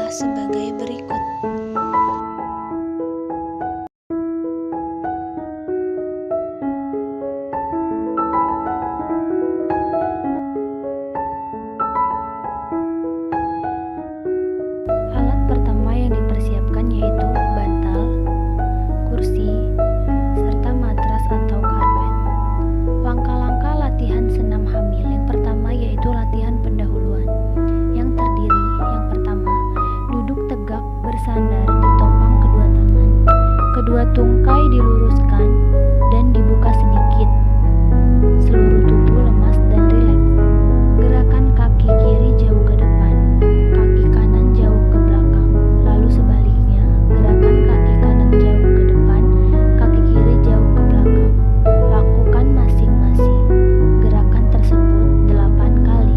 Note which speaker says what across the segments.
Speaker 1: adalah sebagai berikut.
Speaker 2: Alat pertama yang dipersiapkan yaitu bantal, kursi, serta matras atau karpet. Langkah-langkah latihan senam hamil yang pertama yaitu latihan pendahuluan, yang terdiri yang pertama, duduk tegak bersandar ditopang kedua tangan. Kedua tungkai diluruskan dan dibuka sedikit. Seluruh tubuh lemas dan rileks. Gerakan kaki kiri jauh ke depan, kaki kanan jauh ke belakang, lalu sebaliknya, gerakan kaki kanan jauh ke depan, kaki kiri jauh ke belakang. Lakukan masing-masing gerakan tersebut 8 kali.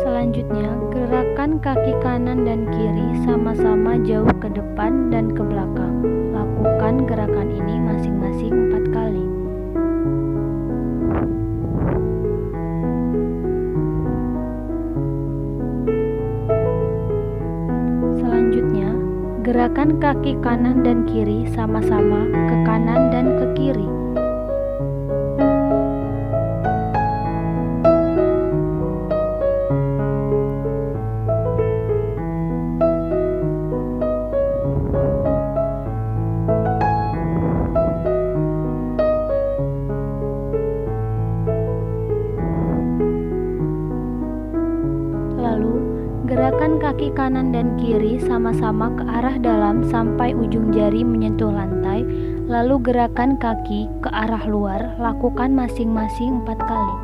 Speaker 2: Selanjutnya, gerakan kaki kanan dan kiri sama-sama jauh ke depan dan ke belakang. Lakukan gerakan ini masing-masing 4 kali. Selanjutnya, gerakan kaki kanan dan kiri sama-sama ke kanan dan ke kiri. Lalu, gerakan kaki kanan dan kiri sama-sama ke arah dalam sampai ujung jari menyentuh lantai. Lalu gerakan kaki ke arah luar, lakukan masing-masing 4 kali.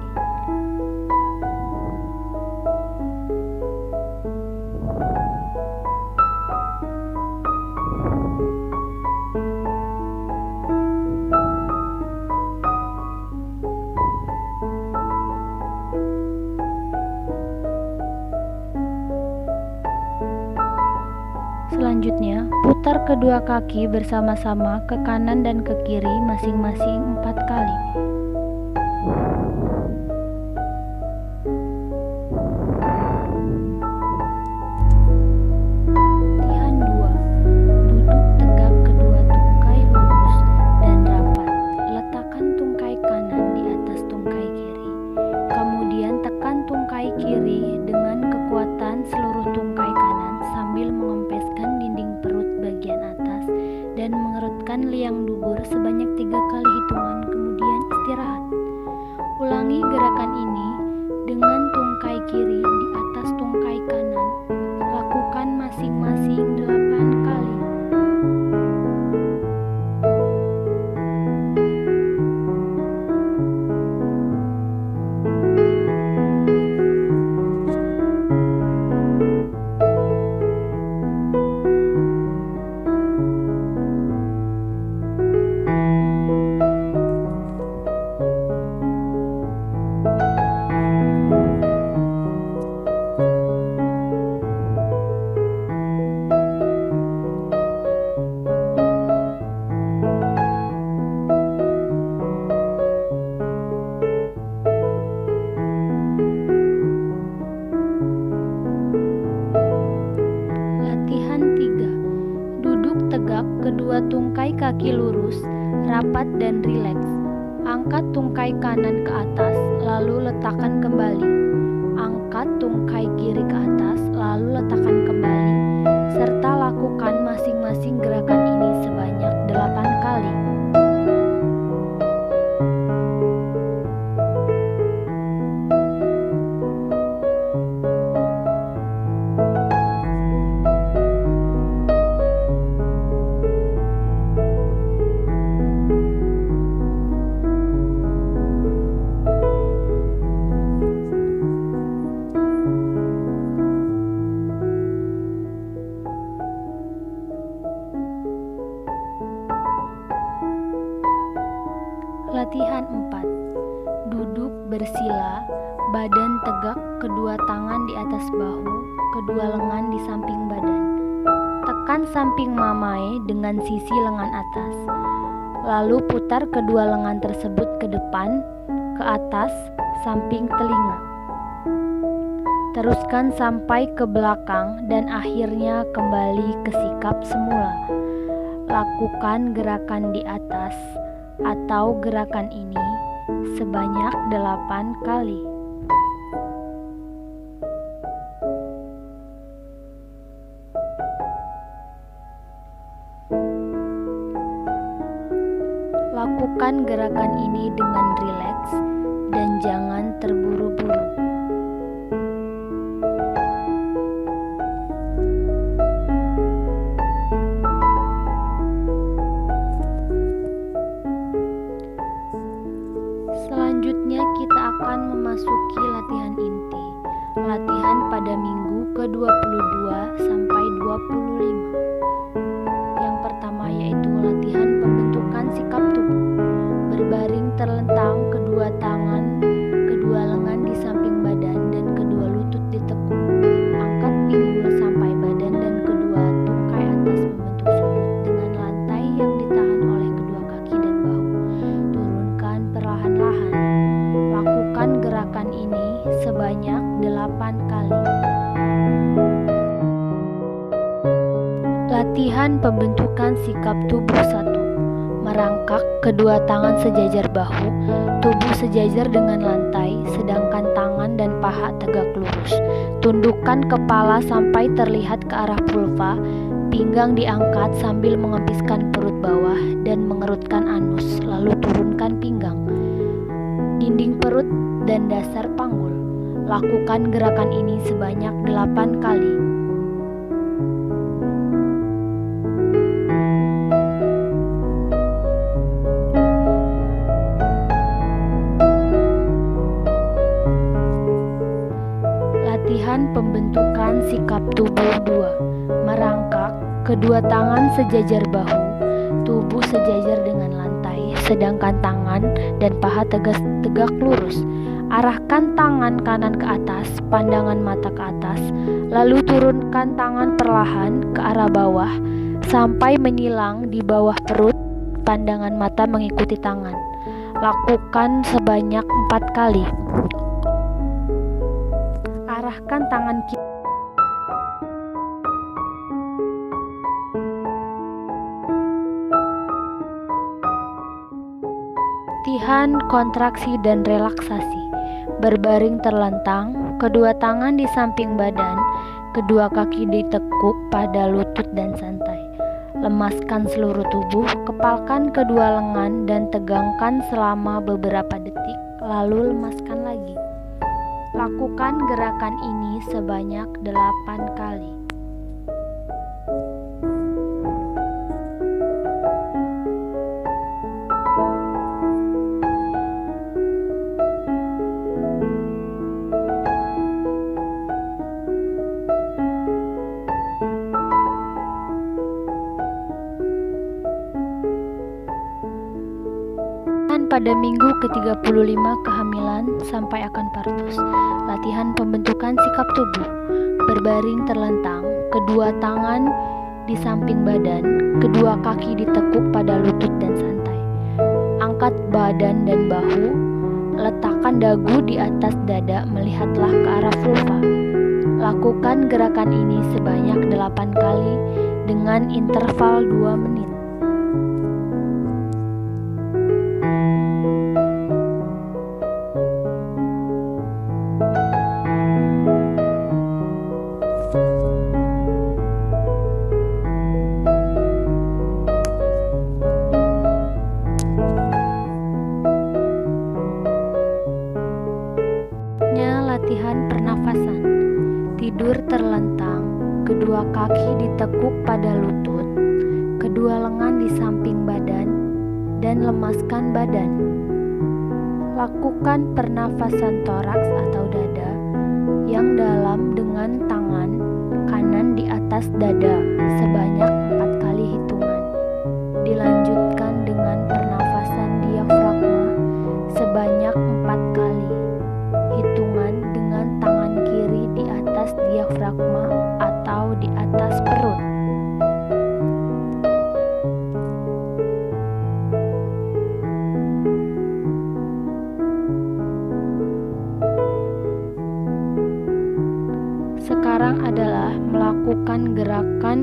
Speaker 2: Selanjutnya, putar kedua kaki bersama-sama ke kanan dan ke kiri masing-masing 4 kali. Latihan 2. Duduk tegak kedua tungkai lurus dan rapat. Letakkan tungkai kanan di atas tungkai kiri. Kemudian tekan tungkai kiri dengan kekuatan seluruh tungkai kanan sambil mengempeskan dinding perut bagian atas dan mengerutkan liang dubur sebanyak 3 kali hitungan, kemudian istirahat. Ulangi gerakan ini dengan tungkai kiri di atas tungkai kanan. Lakukan masing-masing 8 kali. Latihan 3. Duduk tegak kedua tungkai kaki lurus, rapat dan rileks. Angkat tungkai kanan ke atas, lalu letakkan kembali. Angkat tungkai kiri ke atas, lalu letakkan kembali, serta lakukan masing-masing gerakan ini sebanyak 8 kali. Latihan 4. Duduk bersila, Badan tegak, kedua tangan di atas bahu, kedua lengan di samping badan. Tekan samping mamae dengan sisi lengan atas. Lalu putar kedua lengan tersebut ke depan, ke atas, samping telinga. Teruskan sampai ke belakang dan akhirnya kembali ke sikap semula. Lakukan gerakan di atas atau gerakan ini sebanyak 8 kali. Lakukan gerakan ini dengan rileks dan jangan terburu-buru. Selanjutnya kita akan memasuki latihan inti. Latihan pada minggu ke-22 sampai 25. Yang pertama yaitu latihan pembentukan sikap tubuh. Berbaring terlentang, kedua tangan, kedua lengan di samping badan dan kedua lutut ditekuk. Angkat pinggul sampai badan dan kedua tungkai atas membentuk sudut dengan lantai yang ditahan oleh kedua kaki dan bahu. Turunkan perlahan-lahan. Lakukan gerakan ini sebanyak 8 kali. Latihan pembentukan sikap tubuh 1. Merangkak, kedua tangan sejajar bahu, tubuh sejajar dengan lantai, sedangkan tangan dan paha tegak lurus. Tundukkan kepala sampai terlihat ke arah vulva, pinggang diangkat sambil mengempiskan perut bawah dan mengerutkan anus, lalu turunkan pinggang, dinding perut dan dasar panggul. Lakukan gerakan ini sebanyak 8 kali. Latihan pembentukan sikap tubuh 2. Merangkak, kedua tangan sejajar bahu, tubuh sejajar dengan lantai, sedangkan tangan dan paha tegak lurus. Arahkan tangan kanan ke atas, pandangan mata ke atas, lalu turunkan tangan perlahan ke arah bawah sampai menyilang di bawah perut, pandangan mata mengikuti tangan. Lakukan sebanyak 4 kali. Arahkan tangan kiri. Latihan kontraksi dan relaksasi. Berbaring terlentang, kedua tangan di samping badan, kedua kaki ditekuk pada lutut dan santai. Lemaskan seluruh tubuh, kepalkan kedua lengan dan tegangkan selama beberapa detik, lalu lemaskan lagi. Lakukan gerakan ini sebanyak 8 kali. Pada minggu ke-35 kehamilan sampai akan partus. Latihan pembentukan sikap tubuh. Berbaring terlentang, kedua tangan di samping badan, kedua kaki ditekuk pada lutut dan santai. Angkat badan dan bahu, letakkan dagu di atas dada, melihatlah ke arah vulva. Lakukan gerakan ini sebanyak 8 kali dengan interval 2 menit. Latihan pernafasan. Tidur terlentang, kedua kaki ditekuk pada lutut, kedua lengan di samping badan, dan lemaskan badan. Lakukan pernafasan toraks atau dada yang dalam dengan tangan kanan di atas dada sebanyak 4 kali hitungan. Dilanjutkan dengan pernafasan diafragma sebanyak 4 kali hitungan sekarang adalah melakukan gerakan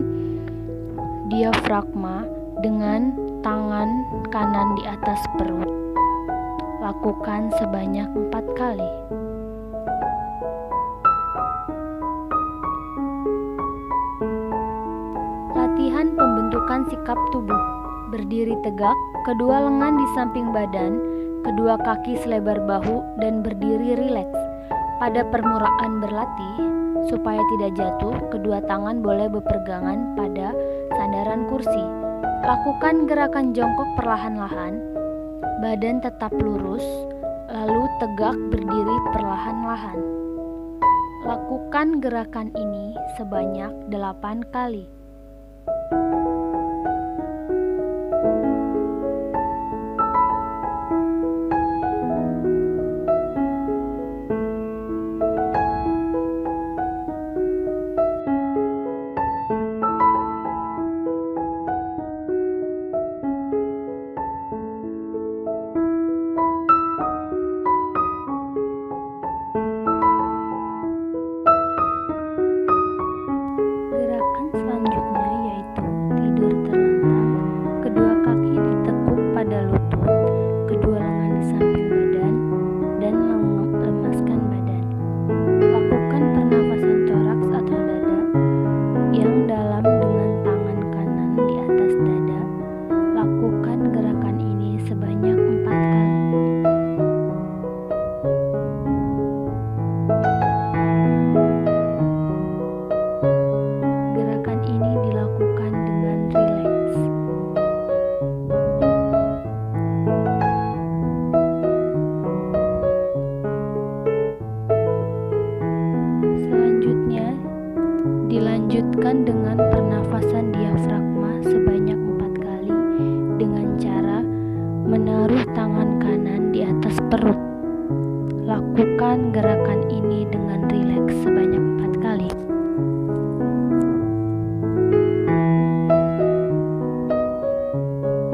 Speaker 2: diafragma dengan tangan kanan di atas perut. Lakukan sebanyak 4 kali. Latihan pembentukan sikap tubuh. Berdiri tegak, kedua lengan di samping badan, kedua kaki selebar bahu, dan berdiri rileks. Pada permulaan berlatih, supaya tidak jatuh, kedua tangan boleh berpegangan pada sandaran kursi. Lakukan gerakan jongkok perlahan-lahan, badan tetap lurus, lalu tegak berdiri perlahan-lahan. Lakukan gerakan ini sebanyak 8 kali. Gerakan selanjutnya yaitu tidur terlentang, kedua kaki ditekuk pada lutut, kedua lengan di samping badan, dan lemaskan badan. Lakukan pernafasan toraks atau dada yang dalam dengan tangan kanan di atas dada. Lakukan gerakan ini sebanyak 4 kali. Gerakan ini dilakukan dengan rileks. Selanjutnya, dilanjutkan dengan pernafasan diafragma sebanyak 4 kali dengan cara menaruh tangan kanan di atas perut. Lakukan gerakan ini dengan rileks sebanyak 4 kali.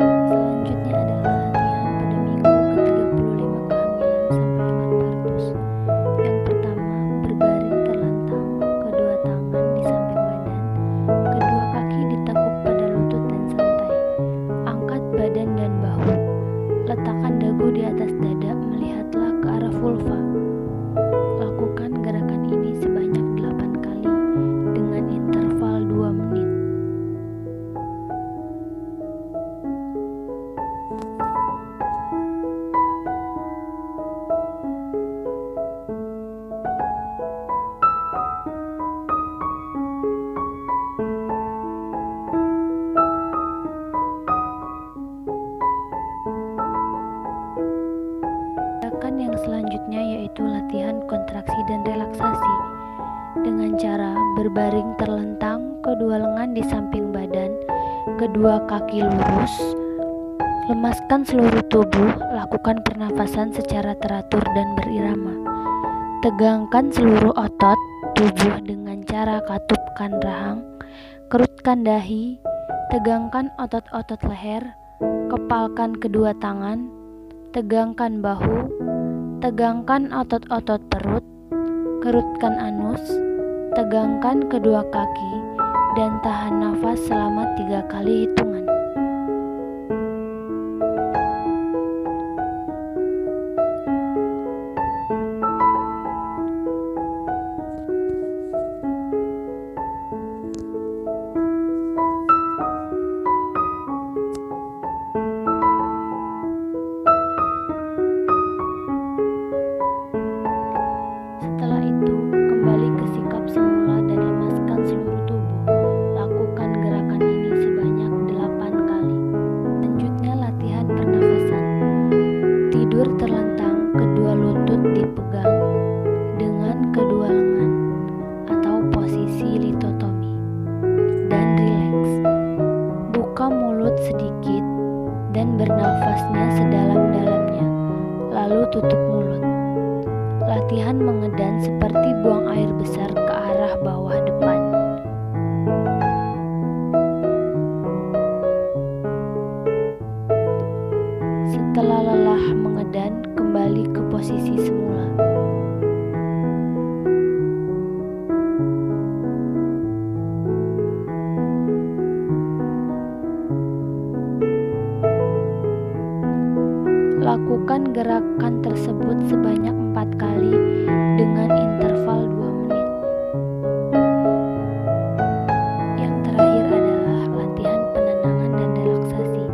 Speaker 2: Selanjutnya adalah latihan pada minggu ke-35 kehamilan sampai dengan partus. Yang pertama, berbaring terlentang, kedua tangan di samping badan, kedua kaki ditekuk pada lutut dan santai. Angkat badan dan bahu. Letakkan dagu di atas dada, melihatlah ke arah vulva. Lakukan gerakan ini sebanyak 8 kali dengan interval 2 menit. Gerakan yang selanjutnya yaitu latihan kontraksi dan relaksasi dengan cara berbaring terlentang, kedua lengan di samping badan, kedua kaki lurus. Lemaskan seluruh tubuh, lakukan pernafasan secara teratur dan berirama. Tegangkan seluruh otot tubuh dengan cara katupkan rahang, kerutkan dahi, tegangkan otot-otot leher, kepalkan kedua tangan, tegangkan bahu, tegangkan otot-otot perut, kerutkan anus, tegangkan kedua kaki, dan tahan nafas selama 3 kali hitungan. Setelah itu, kembali ke sikap semula dan lemaskan seluruh tubuh. Lakukan gerakan ini sebanyak 8 kali. Selanjutnya latihan pernafasan. Tidur terlentang, kedua lutut dipegang dengan kedua lengan atau posisi litotomi, dan rileks. Buka mulut sedikit dan bernafasnya sedalam-dalamnya, lalu tutup mulut. Latihan mengedan seperti buang air besar ke arah bawah depan. Setelah lelah mengedan, kembali ke posisi semula. gerakan tersebut sebanyak 4 kali dengan interval 2 menit. Yang terakhir adalah latihan penenangan dan relaksasi.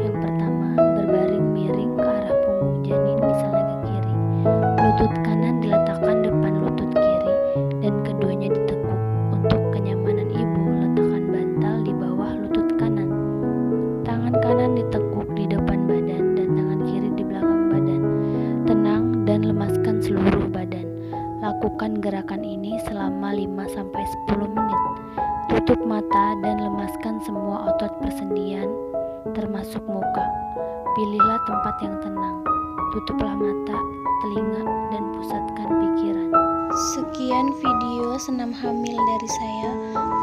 Speaker 2: Yang pertama, berbaring miring ke arah punggung janin, misalnya ke kiri. Lutut kanan diletakkan depan lutut kiri dan keduanya ditekuk. Untuk kenyamanan ibu, letakkan bantal di bawah lutut kanan. Tangan kanan ditekuk di depan badan dan tangan kiri di belakang badan. Tenang dan lemaskan seluruh badan. Lakukan gerakan ini selama 5-10 menit. Tutup mata dan lemaskan semua otot persendian, termasuk muka. Pilihlah tempat yang tenang. Tutuplah mata, telinga, dan pusatkan pikiran. Sekian video senam hamil dari saya.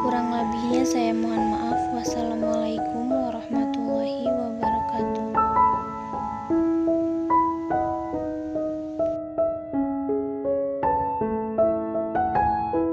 Speaker 2: Kurang lebihnya saya mohon maaf. Wassalamualaikum